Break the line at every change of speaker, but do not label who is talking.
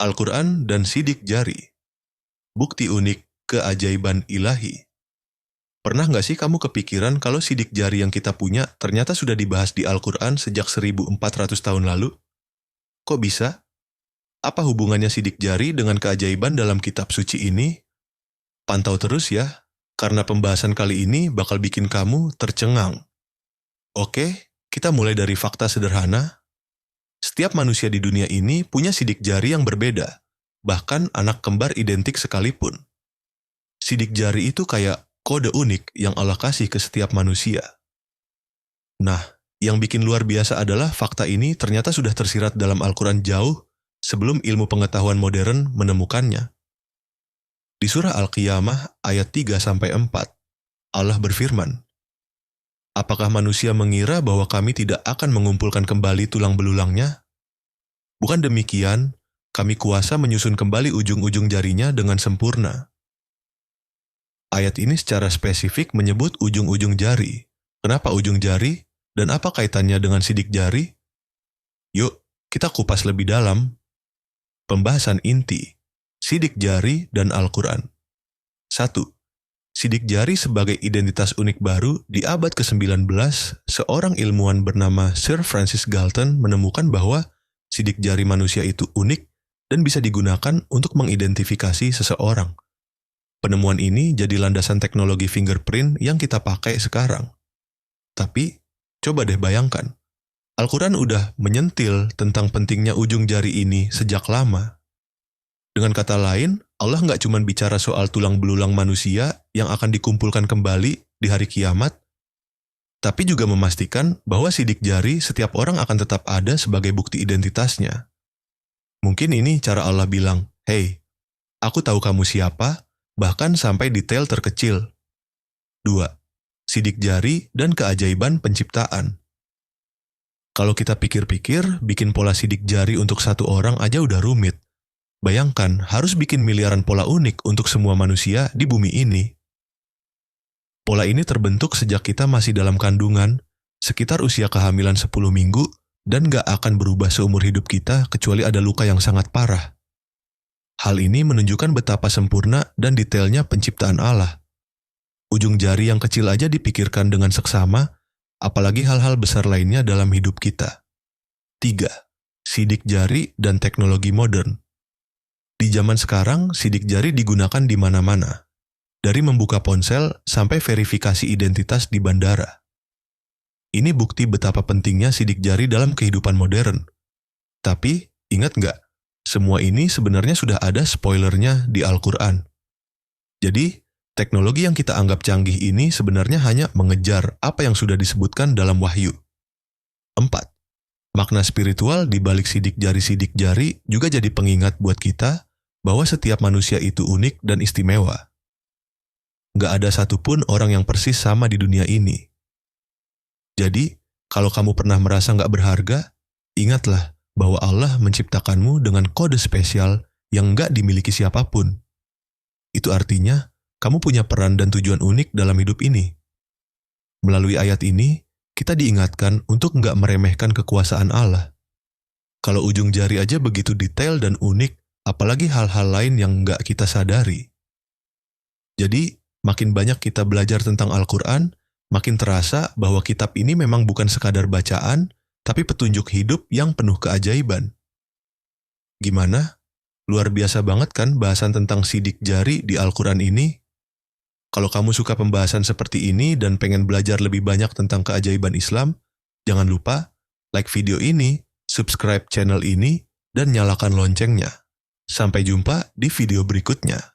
Al-Quran dan sidik jari. Bukti unik keajaiban ilahi. Pernah nggak sih kamu kepikiran kalau sidik jari yang kita punya ternyata sudah dibahas di Al-Quran sejak 1400 tahun lalu? Kok bisa? Apa hubungannya sidik jari dengan keajaiban dalam kitab suci ini? Pantau terus ya, karena pembahasan kali ini bakal bikin kamu tercengang. Oke, kita mulai dari fakta sederhana. Setiap manusia di dunia ini punya sidik jari yang berbeda, bahkan anak kembar identik sekalipun. Sidik jari itu kayak kode unik yang Allah kasih ke setiap manusia. Nah, yang bikin luar biasa adalah fakta ini ternyata sudah tersirat dalam Al-Quran jauh sebelum ilmu pengetahuan modern menemukannya. Di surah Al-Qiyamah ayat 3-4, Allah berfirman, "Apakah manusia mengira bahwa kami tidak akan mengumpulkan kembali tulang belulangnya? Bukan demikian, kami kuasa menyusun kembali ujung-ujung jarinya dengan sempurna." Ayat ini secara spesifik menyebut ujung-ujung jari. Kenapa ujung jari? Dan apa kaitannya dengan sidik jari? Yuk, kita kupas lebih dalam. Pembahasan inti, sidik jari dan Al-Quran. 1. Sidik jari sebagai identitas unik baru di abad ke-19, seorang ilmuwan bernama Sir Francis Galton menemukan bahwa sidik jari manusia itu unik dan bisa digunakan untuk mengidentifikasi seseorang. Penemuan ini jadi landasan teknologi fingerprint yang kita pakai sekarang. Tapi, coba deh bayangkan, Al-Quran udah menyentil tentang pentingnya ujung jari ini sejak lama. Dengan kata lain, Allah nggak cuma bicara soal tulang belulang manusia yang akan dikumpulkan kembali di hari kiamat, tapi juga memastikan bahwa sidik jari setiap orang akan tetap ada sebagai bukti identitasnya. Mungkin ini cara Allah bilang, "Hey, aku tahu kamu siapa," bahkan sampai detail terkecil. 2. Sidik jari dan keajaiban penciptaan. Kalau kita pikir-pikir, bikin pola sidik jari untuk satu orang aja udah rumit. Bayangkan harus bikin miliaran pola unik untuk semua manusia di bumi ini. Pola ini terbentuk sejak kita masih dalam kandungan, sekitar usia kehamilan 10 minggu, dan gak akan berubah seumur hidup kita kecuali ada luka yang sangat parah. Hal ini menunjukkan betapa sempurna dan detailnya penciptaan Allah. Ujung jari yang kecil aja dipikirkan dengan seksama, apalagi hal-hal besar lainnya dalam hidup kita. 3. Sidik jari dan teknologi modern. Di zaman sekarang, sidik jari digunakan di mana-mana. Dari membuka ponsel sampai verifikasi identitas di bandara. Ini bukti betapa pentingnya sidik jari dalam kehidupan modern. Tapi, ingat nggak? Semua ini sebenarnya sudah ada spoilernya di Al-Quran. Jadi, teknologi yang kita anggap canggih ini sebenarnya hanya mengejar apa yang sudah disebutkan dalam wahyu. 4. Makna spiritual di balik sidik jari juga jadi pengingat buat kita bahwa setiap manusia itu unik dan istimewa. Nggak ada satupun orang yang persis sama di dunia ini. Jadi, kalau kamu pernah merasa nggak berharga, ingatlah bahwa Allah menciptakanmu dengan kode spesial yang nggak dimiliki siapapun. Itu artinya, kamu punya peran dan tujuan unik dalam hidup ini. Melalui ayat ini, kita diingatkan untuk nggak meremehkan kekuasaan Allah. Kalau ujung jari aja begitu detail dan unik, apalagi hal-hal lain yang nggak kita sadari. Jadi, makin banyak kita belajar tentang Al-Quran, makin terasa bahwa kitab ini memang bukan sekadar bacaan, tapi petunjuk hidup yang penuh keajaiban. Gimana? Luar biasa banget kan bahasan tentang sidik jari di Al-Quran ini? Kalau kamu suka pembahasan seperti ini dan pengen belajar lebih banyak tentang keajaiban Islam, jangan lupa like video ini, subscribe channel ini, dan nyalakan loncengnya. Sampai jumpa di video berikutnya.